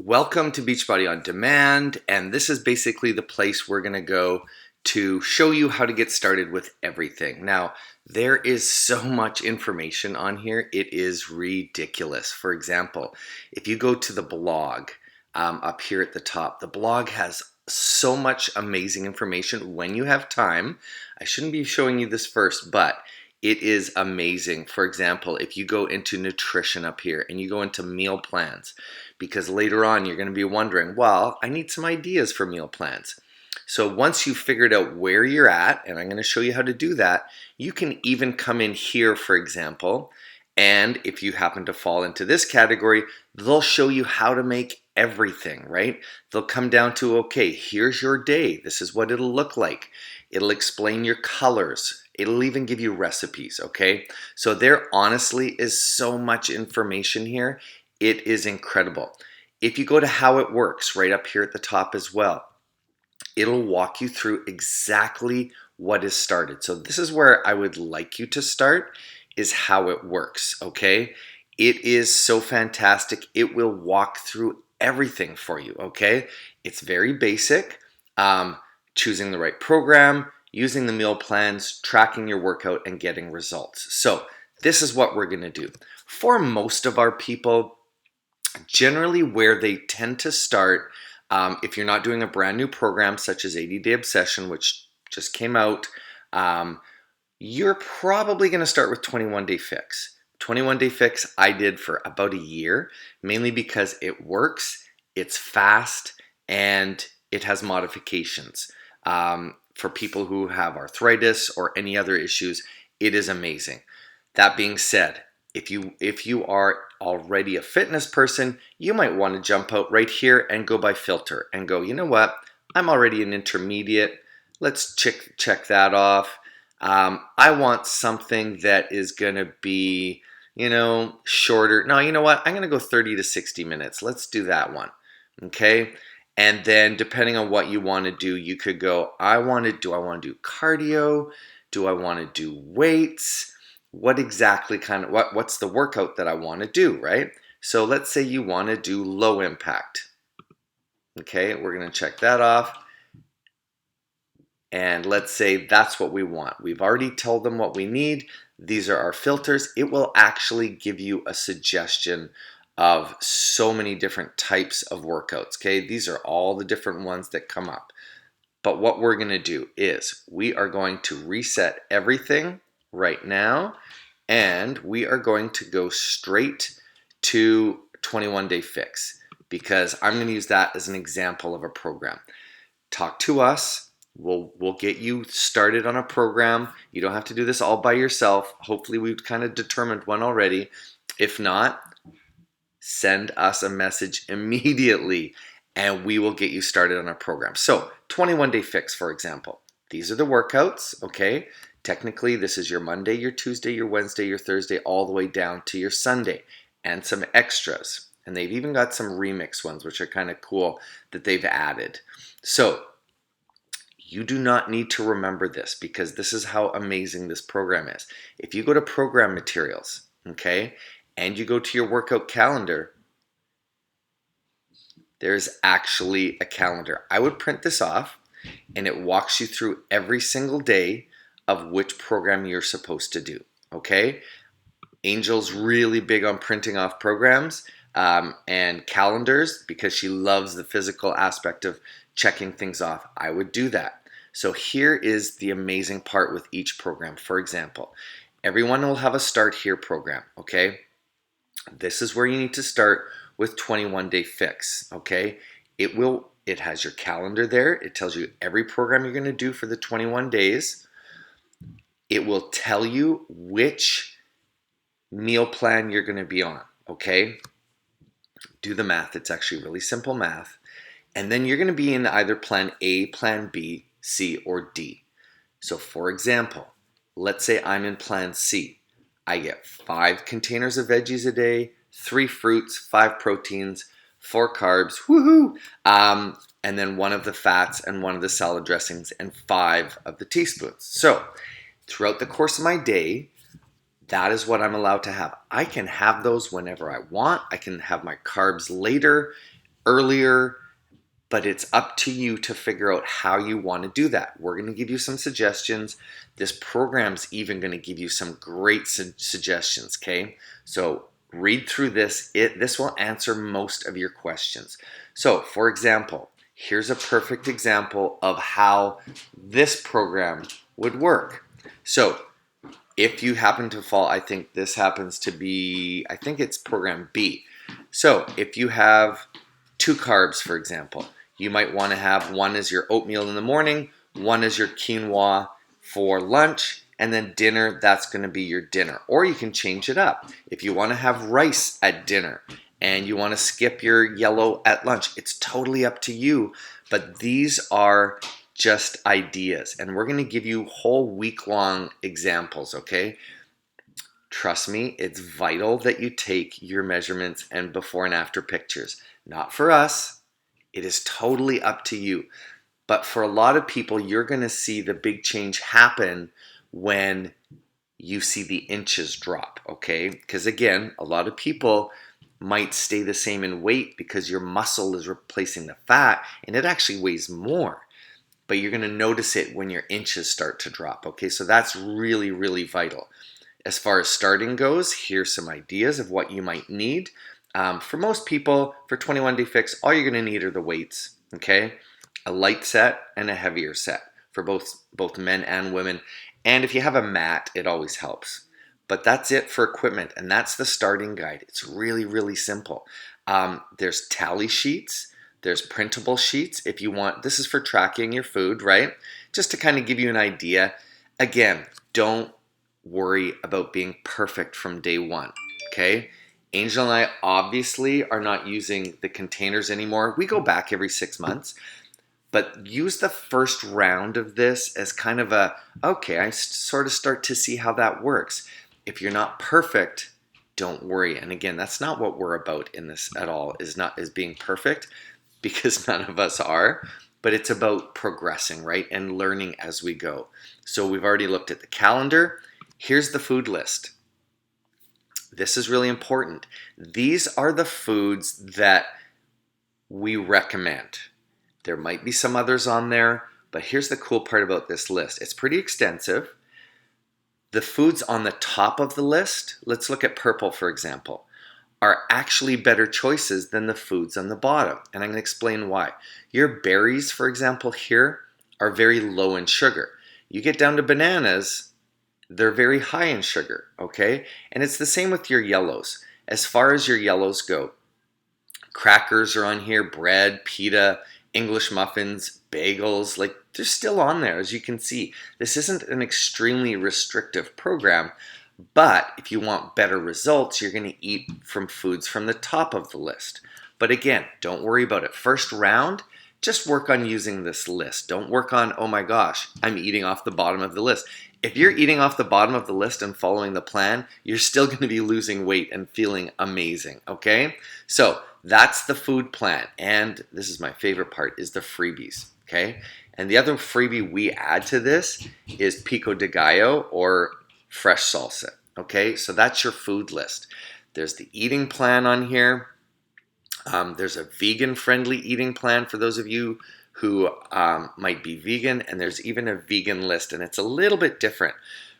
Welcome to Beachbody on Demand, and this is basically the place we're going to go to show you how to get started with everything. Now, there is so much information on here, it is ridiculous. For example, if you go to the blog up here at the top, the blog has so much amazing information when you have time. I shouldn't be showing you this first, but it is amazing. For example, if you go into nutrition up here and you go into meal plans, because later on you're going to be wondering, well, I need some ideas for meal plans. So once you've figured out where you're at, and I'm going to show you how to do that, you can even come in here, for example, and if you happen to fall into this category, they'll show you how to make everything, right? They'll come down to, okay, here's your day. This is what it'll look like. It'll explain your colors. It'll even give you recipes, okay? So there honestly is so much information here. It is incredible. If you go to how it works right up here at the top as well, it'll walk you through exactly what is started. So this is where I would like you to start, is how it works, okay? It is so fantastic. It will walk through everything for you, okay? It's very basic. Choosing the right program, using the meal plans, tracking your workout, and getting results. So this is what we're going to do. For most of our people, generally where they tend to start, if you're not doing a brand new program such as 80-Day Obsession, which just came out, you're probably going to start with 21-Day Fix. 21-Day Fix I did for about a year, mainly because it works, it's fast, and it has modifications. For people who have arthritis or any other issues, it is amazing. That being said, if you are already a fitness person, you might want to jump out right here and go by filter and go, you know what, I'm already an intermediate. Let's check that off. I want something that is going to be, shorter. No, you know what? I'm going to go 30 to 60 minutes. Let's do that one. Okay. And then depending on what you want to do, you could go, do I want to do cardio? Do I want to do weights? What exactly what's the workout that I want to do, right? So let's say you want to do low impact. Okay, we're going to check that off. And let's say that's what we want. We've already told them what we need. These are our filters. It will actually give you a suggestion of so many different types of workouts, okay? These are all the different ones that come up. But what we're going to do is we are going to reset everything right now, and we are going to go straight to 21-Day Fix, because I'm going to use that as an example of a program. Talk to us. We'll get you started on a program. You don't have to do this all by yourself. Hopefully we've kind of determined one already. If not, send us a message immediately and we will get you started on a program. So 21-Day Fix, for example, these are the workouts, okay? Technically, this is your Monday, your Tuesday, your Wednesday, your Thursday, all the way down to your Sunday, and some extras. And they've even got some remix ones, which are kind of cool that they've added. So you do not need to remember this, because this is how amazing this program is. If you go to program materials, okay, and you go to your workout calendar, there's actually a calendar. I would print this off, and it walks you through every single day of which program you're supposed to do, okay? Angel's really big on printing off programs and calendars because she loves the physical aspect of checking things off. I would do that. So here is the amazing part with each program. For example, everyone will have a Start Here program, okay? This is where you need to start with 21-Day Fix, okay? It has your calendar there. It tells you every program you're going to do for the 21 days. It will tell you which meal plan you're going to be on, okay? Do the math. It's actually really simple math. And then you're going to be in either plan A, plan B, C, or D. So for example, let's say I'm in plan C. I get 5 containers of veggies a day, 3 fruits, 5 proteins, 4 carbs, woohoo! And then 1 of the fats and 1 of the salad dressings and 5 of the teaspoons. So throughout the course of my day, that is what I'm allowed to have. I can have those whenever I want. I can have my carbs later, earlier, but it's up to you to figure out how you want to do that. We're going to give you some suggestions. This program's even going to give you some great suggestions, okay? So read through this. This will answer most of your questions. So, for example, here's a perfect example of how this program would work. So, if you happen to fall, I think this happens to be, I think it's program B. So, if you have 2 carbs, for example, you might want to have one as your oatmeal in the morning, one as your quinoa for lunch, and then dinner, that's going to be your dinner. Or you can change it up. If you want to have rice at dinner and you want to skip your yellow at lunch, it's totally up to you. But these are just ideas, and we're going to give you whole week-long examples, okay? Trust me, it's vital that you take your measurements and before and after pictures. Not for us. It is totally up to you. But for a lot of people, you're going to see the big change happen when you see the inches drop, okay? Because again, a lot of people might stay the same in weight because your muscle is replacing the fat and it actually weighs more. But you're going to notice it when your inches start to drop, okay? So that's really, really vital. As far as starting goes, here's some ideas of what you might need. For most people, for 21-day fix, all you're going to need are the weights, okay? A light set and a heavier set for both men and women. And if you have a mat, it always helps. But that's it for equipment, and that's the starting guide. It's really, really simple. There's tally sheets. There's printable sheets if you want. This is for tracking your food, right? Just to kind of give you an idea. Again, don't worry about being perfect from day one, okay? Angel and I obviously are not using the containers anymore. We go back every 6 months, but use the first round of this as kind of a, okay, I sort of start to see how that works. If you're not perfect, don't worry. And again, that's not what we're about in this at all, is being perfect, because none of us are, but it's about progressing, right? And learning as we go. So we've already looked at the calendar. Here's the food list. This is really important. These are the foods that we recommend. There might be some others on there, but here's the cool part about this list. It's pretty extensive. The foods on the top of the list, let's look at purple, for example, are actually better choices than the foods on the bottom. And I'm going to explain why. Your berries, for example, here are very low in sugar. You get down to bananas, they're very high in sugar, okay? And it's the same with your yellows. As far as your yellows go, crackers are on here, bread, pita, English muffins, bagels, like they're still on there, as you can see. This isn't an extremely restrictive program, but if you want better results, you're going to eat from foods from the top of the list. But again, don't worry about it. First round, just work on using this list. Don't work on, oh my gosh, I'm eating off the bottom of the list. If you're eating off the bottom of the list and following the plan, you're still going to be losing weight and feeling amazing, okay? So that's the food plan. And this is my favorite part, is the freebies, okay? And the other freebie we add to this is pico de gallo, or fresh salsa, okay? So that's your food list. There's the eating plan on here. There's a vegan-friendly eating plan for those of you who might be vegan, and there's even a vegan list, and it's a little bit different.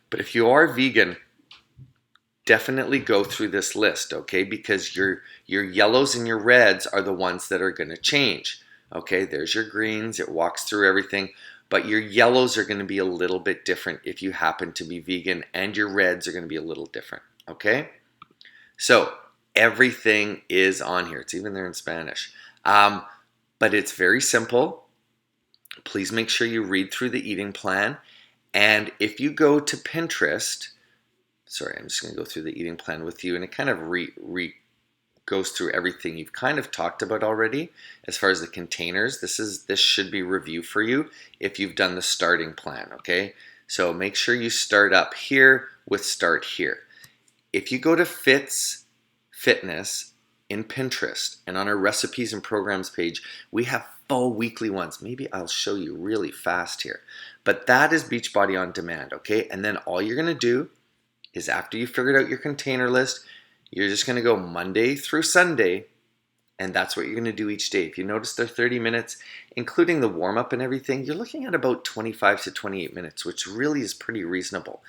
But if you are vegan, definitely go through this list, okay? Because your yellows and your reds are the ones that are going to change, okay? There's your greens. It walks through everything. But your yellows are going to be a little bit different if you happen to be vegan, and your reds are going to be a little different, okay? So everything is on here. It's even there in Spanish. But it's very simple. Please make sure you read through the eating plan. And if you go to Pinterest, sorry, I'm just going to go through the eating plan with you, and it kind of goes through everything you've kind of talked about already. As far as the containers, this should be review for you if you've done the starting plan, okay? So make sure you start up here with start here. If you go to Fitness in Pinterest, and on our recipes and programs page, we have full weekly ones. Maybe I'll show you really fast here. But that is Beachbody on demand, okay? And then all you're going to do is, after you figured out your container list, you're just going to go Monday through Sunday And that's what you're going to do each day. If you notice they're 30 minutes, including the warm-up and everything, you're looking at about 25 to 28 minutes, which really is pretty reasonable.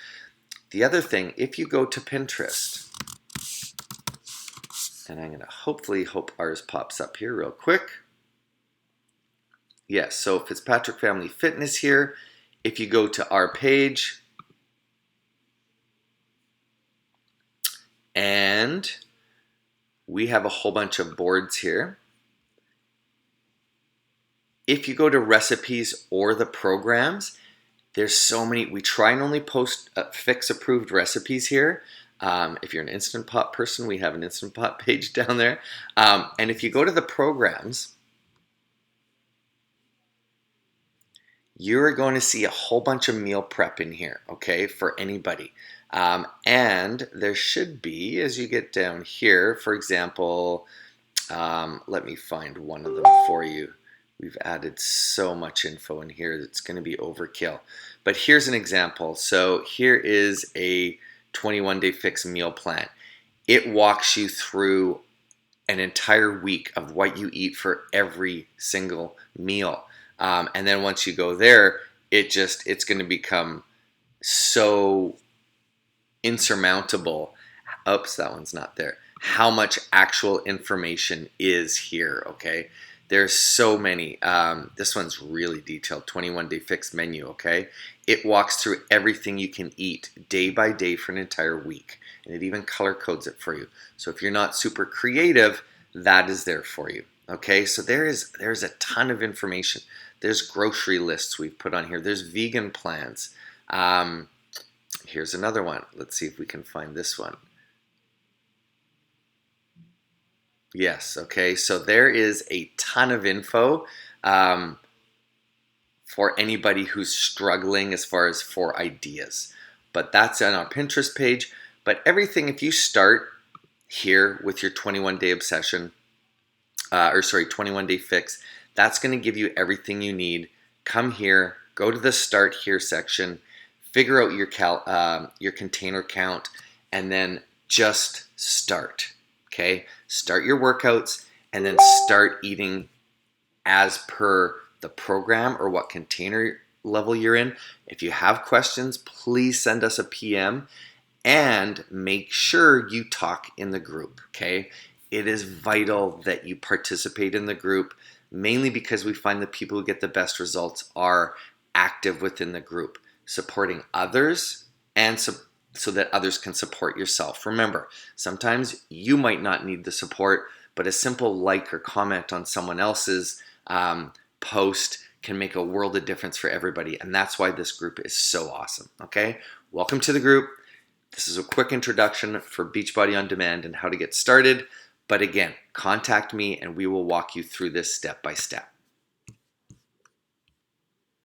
The other thing, if you go to Pinterest, and I'm going to hopefully hope ours pops up here real quick. Yes, so Fitzpatrick Family Fitness here. If you go to our page, and we have a whole bunch of boards here. If you go to recipes or the programs, there's so many. We try and only post fix approved recipes here. If you're an Instant Pot person, we have an Instant Pot page down there. And if you go to the programs, you're going to see a whole bunch of meal prep in here, okay, for anybody. And there should be, as you get down here, for example, let me find one of them for you. We've added so much info in here that's going to be overkill. But here's an example. So here is a 21-day fix meal plan. It walks you through an entire week of what you eat for every single meal. And then once you go there, it's going to become so insurmountable. Oops, that one's not there. How much actual information is here, okay? There's so many. This one's really detailed, 21-day fixed menu, okay? It walks through everything you can eat day by day for an entire week. And it even color codes it for you. So if you're not super creative, that is there for you, okay? So there's a ton of information. There's grocery lists we've put on here. There's vegan plans. Here's another one. Let's see if we can find this one. Yes, okay, so there is a ton of info for anybody who's struggling as far as for ideas. But that's on our Pinterest page. But everything, if you start here with your 21-day obsession, 21-day fix, that's going to give you everything you need. Come here, go to the Start Here section, figure out your container count, and then just start. Okay, start your workouts and then start eating as per the program or what container level you're in. If you have questions, please send us a PM and make sure you talk in the group, okay? It is vital that you participate in the group, mainly because we find the people who get the best results are active within the group, supporting others and so that others can support yourself. Remember, sometimes you might not need the support, but a simple like or comment on someone else's post can make a world of difference for everybody. And that's why this group is so awesome, okay? Welcome to the group. This is a quick introduction for Beachbody On Demand and how to get started. But again, contact me and we will walk you through this step by step.